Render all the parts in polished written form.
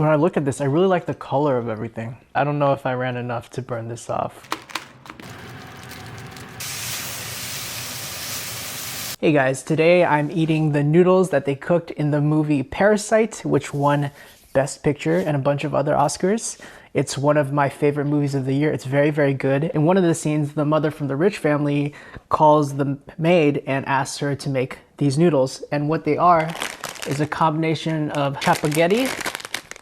When I look at this, I really like the color of everything. I don't know if I ran enough to burn this off. Hey guys, today I'm eating the noodles that they cooked in the movie Parasite, which won Best Picture and a bunch of other Oscars. It's one of my favorite movies of the year. It's very, very good. In one of the scenes, the mother from the rich family calls the maid and asks her to make these noodles. And what they are is a combination of spaghetti,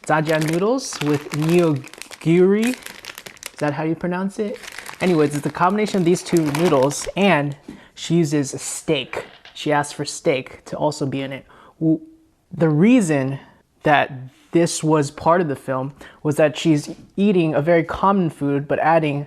jajang noodles with nigiri. Is that how you pronounce it? Anyways, it's a combination of these two noodles, and she uses steak. She asked for steak to also be in it. The reason that this was part of the film was that she's eating a very common food, but adding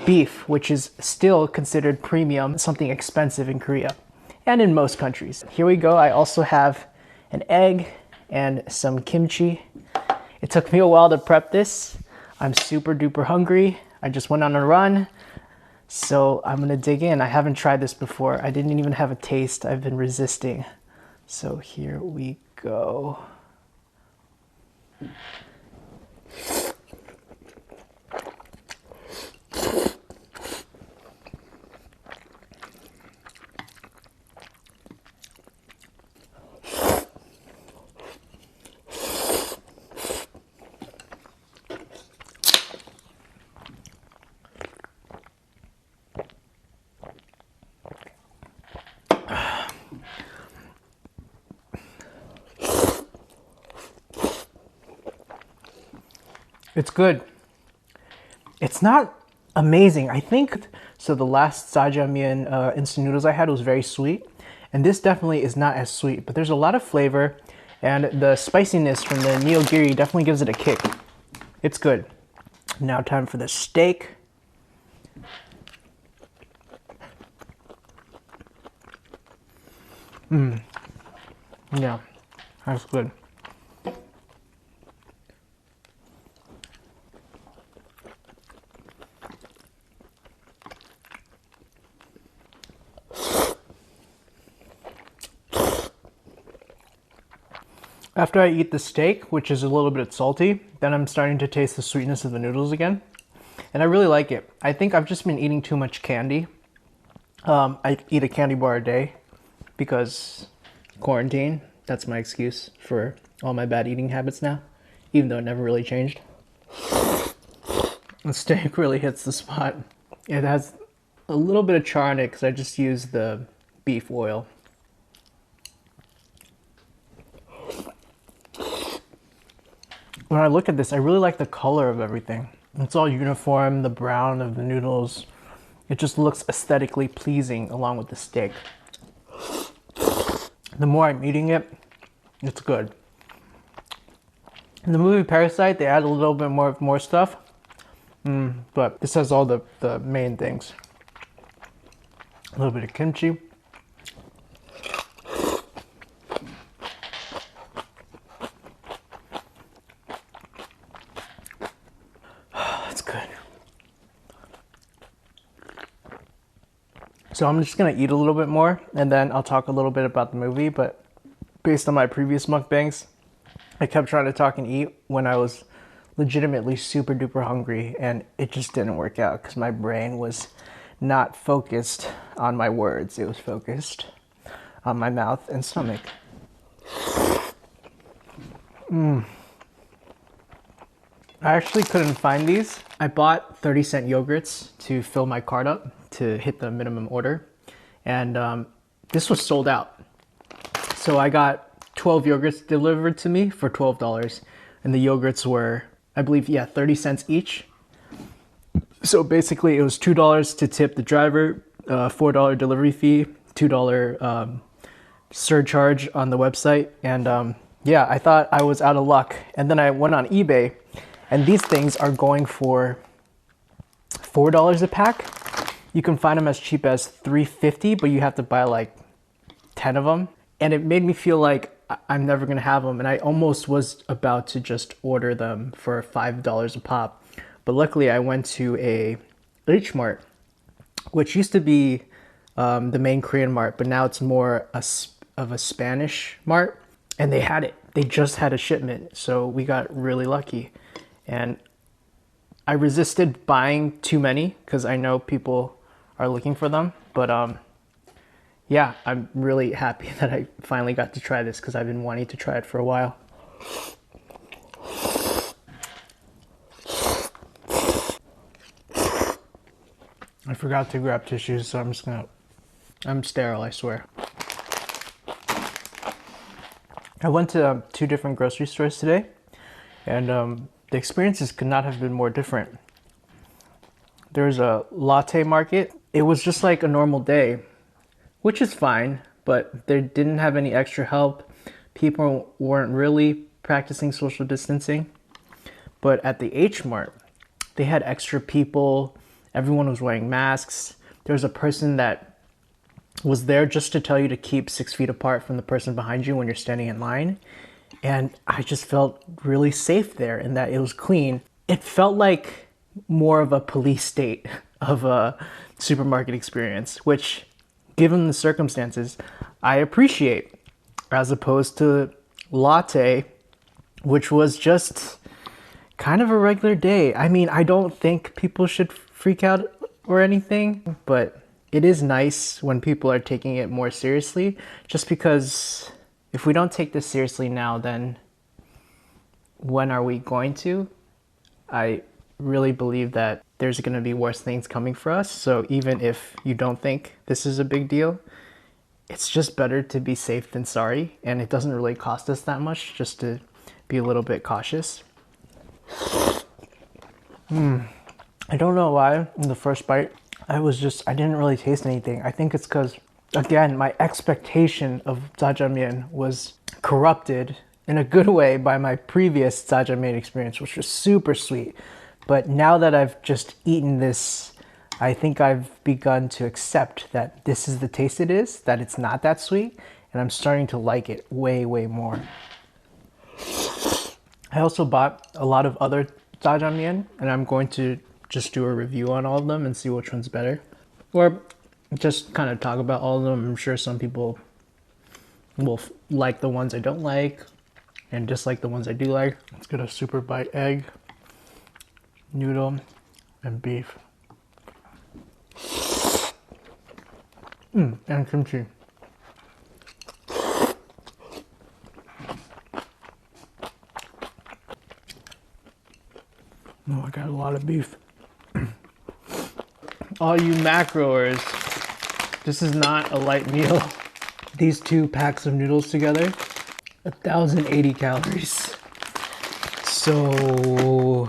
beef, which is still considered premium, something expensive in Korea and in most countries. Here we go. I also have an egg and some kimchi. It took me a while to prep this. I'm super duper hungry. I just went on a run. So I'm gonna dig in. I haven't tried this before. I didn't even have a taste. I've been resisting. So here we go. It's good. It's not amazing. I think, so the last jjajangmyeon instant noodles I had was very sweet, and this definitely is not as sweet, but there's a lot of flavor, and the spiciness from the nigiri definitely gives it a kick. It's good. Now time for the steak. Yeah, that's good. After I eat the steak, which is a little bit salty, then I'm starting to taste the sweetness of the noodles again. And I really like it. I think I've just been eating too much candy. I eat a candy bar a day because quarantine. That's my excuse for all my bad eating habits now, even though it never really changed. The steak really hits the spot. It has a little bit of char in it because I just used the beef oil. When I look at this, I really like the color of everything. It's all uniform, the brown of the noodles. It just looks aesthetically pleasing along with the steak. The more I'm eating it, it's good. In the movie Parasite, they add a little bit more stuff, but this has all the main things. A little bit of kimchi. That's good. So I'm just gonna eat a little bit more and then I'll talk a little bit about the movie, but based on my previous mukbangs, I kept trying to talk and eat when I was legitimately super duper hungry, and it just didn't work out because my brain was not focused on my words. It was focused on my mouth and stomach. I actually couldn't find these. I bought 30-cent yogurts to fill my cart up to hit the minimum order, and this was sold out. So I got 12 yogurts delivered to me for $12, and the yogurts were, I believe, 30 cents each. So basically it was $2 to tip the driver, $4 delivery fee, $2 surcharge on the website, and yeah, I thought I was out of luck. And then I went on eBay, and these things are going for $4 a pack. You can find them as cheap as $3.50, but you have to buy like 10 of them. And it made me feel like I'm never gonna have them, and I almost was about to just order them for $5 a pop. But luckily I went to a H Mart, which used to be the main Korean mart, but now it's more of a Spanish mart, and they had it. they just had a shipment, so we got really lucky. And I resisted buying too many because I know people are looking for them. But yeah, I'm really happy that I finally got to try this because I've been wanting to try it for a while. I forgot to grab tissues, so I'm sterile, I swear. I went to 2 different grocery stores today, and the experiences could not have been more different. There's a latte market. It was just like a normal day, which is fine, but they didn't have any extra help. People weren't really practicing social distancing. But at the H Mart, they had extra people. Everyone was wearing masks. There was a person that was there just to tell you to keep 6 feet apart from the person behind you when you're standing in line. And I just felt really safe there in that it was clean. It felt like more of a police state of a supermarket experience, which, given the circumstances, I appreciate, as opposed to latte, which was just kind of a regular day. I mean, I don't think people should freak out or anything, but it is nice when people are taking it more seriously, just because if we don't take this seriously now, then when are we going to? I really believe that there's going to be worse things coming for us. So even if you don't think this is a big deal, it's just better to be safe than sorry. And it doesn't really cost us that much just to be a little bit cautious. I don't know why in the first bite, I didn't really taste anything. I think it's because, again, my expectation of jjajangmyeon was corrupted in a good way by my previous jjajangmyeon experience, which was super sweet. But now that I've just eaten this, I think I've begun to accept that this is the taste it is, that it's not that sweet, and I'm starting to like it way, way more. I also bought a lot of other jjajangmyeon, and I'm going to just do a review on all of them and see which one's better. Or just kind of talk about all of them. I'm sure some people will like the ones I don't like and dislike the ones I do like. Let's get a super bite egg, noodle, and beef. And kimchi. Oh, I got a lot of beef. All you macroers, this is not a light meal. These 2 packs of noodles together, 1,080 calories. So,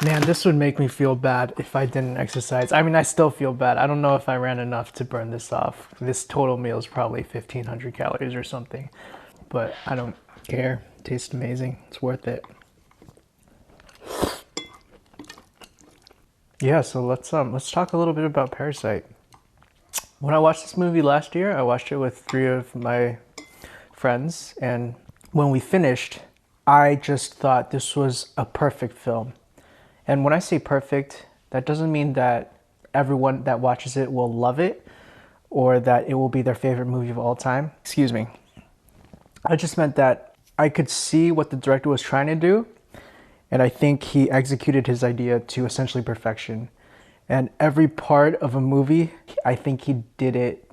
man, this would make me feel bad if I didn't exercise. I mean, I still feel bad. I don't know if I ran enough to burn this off. This total meal is probably 1,500 calories or something, but I don't care. It tastes amazing. It's worth it. Yeah, so let's talk a little bit about Parasite. When I watched this movie last year, I watched it with 3 of my friends, and when we finished, I just thought this was a perfect film. And when I say perfect, that doesn't mean that everyone that watches it will love it or that it will be their favorite movie of all time. Excuse me. I just meant that I could see what the director was trying to do, and I think he executed his idea to essentially perfection. And every part of a movie, I think he did it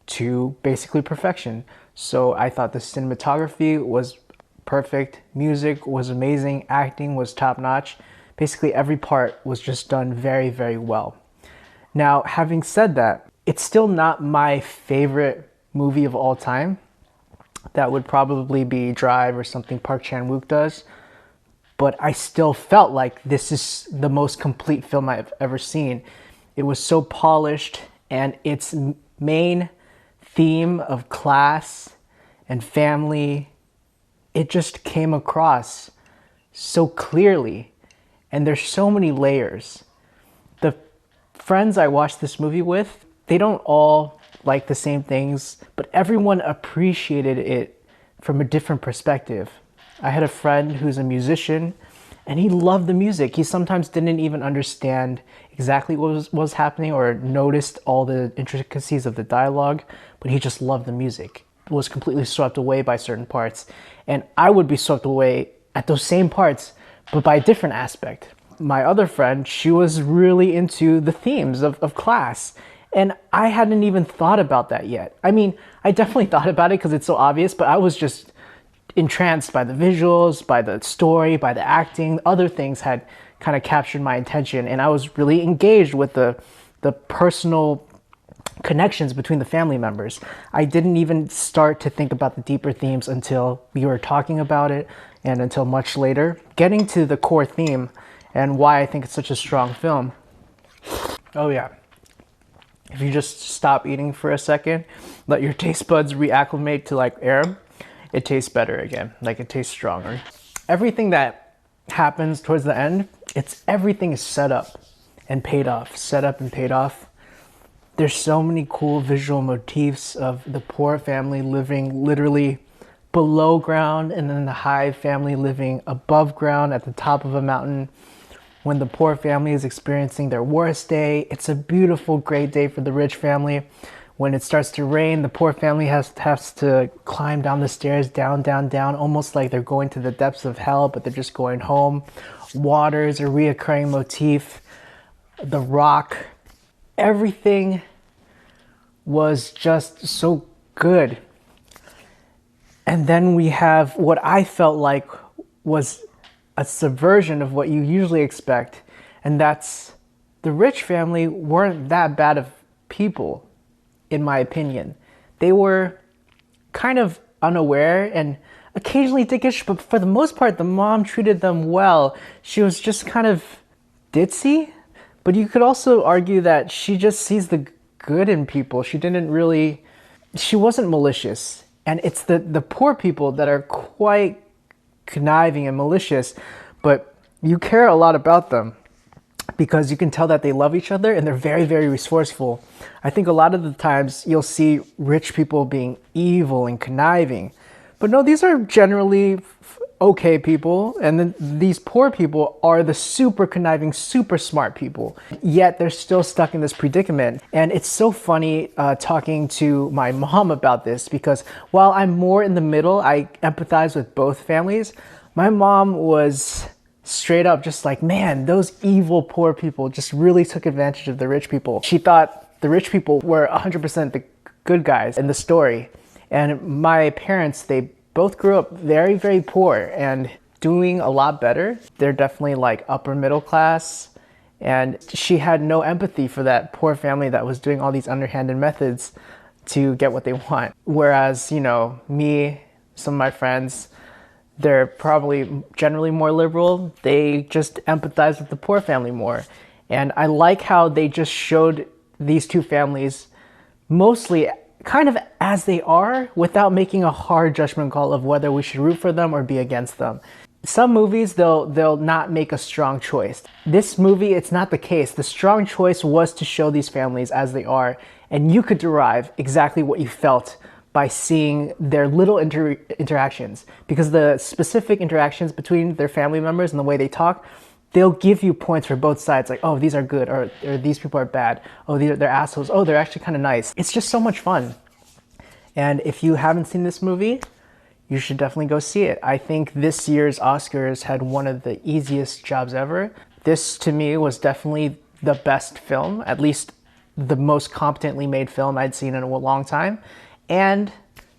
to basically perfection. So I thought the cinematography was perfect, music was amazing, acting was top notch. Basically every part was just done very, very well. Now, having said that, it's still not my favorite movie of all time. That would probably be Drive or something Park Chan-wook does. But I still felt like this is the most complete film I've ever seen. It was so polished, and its main theme of class and family, it just came across so clearly. And there's so many layers. The friends I watched this movie with, they don't all like the same things, but everyone appreciated it from a different perspective. I had a friend who's a musician, and he loved the music. He sometimes didn't even understand exactly what was happening or noticed all the intricacies of the dialogue, but he just loved the music. was completely swept away by certain parts. And I would be swept away at those same parts, but by a different aspect. My other friend, she was really into the themes of class. And I hadn't even thought about that yet. I mean, I definitely thought about it because it's so obvious, but I was just entranced by the visuals, by the story, by the acting. Other things had kind of captured my attention, and I was really engaged with the personal connections between the family members. I didn't even start to think about the deeper themes until we were talking about it and until much later. Getting to the core theme and why I think it's such a strong film. Oh yeah. If you just stop eating for a second, let your taste buds reacclimate to like air, it tastes better again. Like it tastes stronger. Everything that happens towards the end, everything is set up and paid off. Set up and paid off. There's so many cool visual motifs of the poor family living literally below ground and then the high family living above ground at the top of a mountain. When the poor family is experiencing their worst day, it's a beautiful, great day for the rich family. When it starts to rain, the poor family has to climb down the stairs, down, down, down, almost like they're going to the depths of hell, but they're just going home. Water is a reoccurring motif. The Rock, everything was just so good. And then we have what I felt like was a subversion of what you usually expect, and that's the rich family weren't that bad of people, in my opinion. They were kind of unaware and occasionally dickish, but for the most part, the mom treated them well. She was just kind of ditzy, but you could also argue that she just sees the good in people. She wasn't malicious. And it's the poor people that are quite conniving and malicious, but you care a lot about them because you can tell that they love each other and they're very, very resourceful. I think a lot of the times you'll see rich people being evil and conniving, but no, these are generally okay people, and then these poor people are the super conniving, super smart people, yet they're still stuck in this predicament. And it's so funny talking to my mom about this, because while I'm more in the middle, I empathize with both families. My mom was straight up just like, man, those evil poor people just really took advantage of the rich people. She thought the rich people were 100% the good guys in the story. And my parents, they both grew up very, very poor and doing a lot better. They're definitely like upper middle class. And she had no empathy for that poor family that was doing all these underhanded methods to get what they want. Whereas, you know, me, some of my friends, they're probably generally more liberal. They just empathize with the poor family more. And I like how they just showed these two families mostly kind of as they are, without making a hard judgment call of whether we should root for them or be against them. Some movies, they'll not make a strong choice. This movie, it's not the case. The strong choice was to show these families as they are, and you could derive exactly what you felt by seeing their little interactions, because the specific interactions between their family members and the way they talk, they'll give you points for both sides, like, oh, these are good, or these people are bad, oh, they're assholes, oh, they're actually kind of nice. It's just so much fun. And if you haven't seen this movie, you should definitely go see it. I think this year's Oscars had one of the easiest jobs ever. This, to me, was definitely the best film, at least the most competently made film I'd seen in a long time. And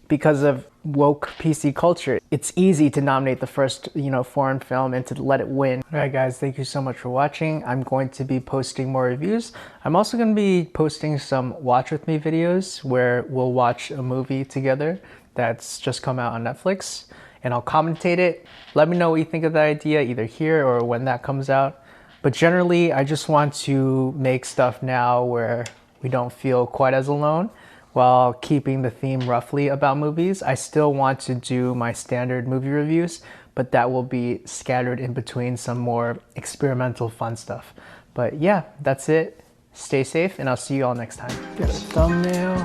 because of woke PC culture, it's easy to nominate the first, foreign film and to let it win. All right, guys, thank you so much for watching. I'm going to be posting more reviews. I'm also going to be posting some watch with me videos where we'll watch a movie together that's just come out on Netflix, and I'll commentate it. Let me know what you think of the idea, either here or when that comes out. But generally, I just want to make stuff now where we don't feel quite as alone, while keeping the theme roughly about movies. I still want to do my standard movie reviews, but that will be scattered in between some more experimental fun stuff. But yeah, that's it. Stay safe, and I'll see you all next time. Get a thumbnail.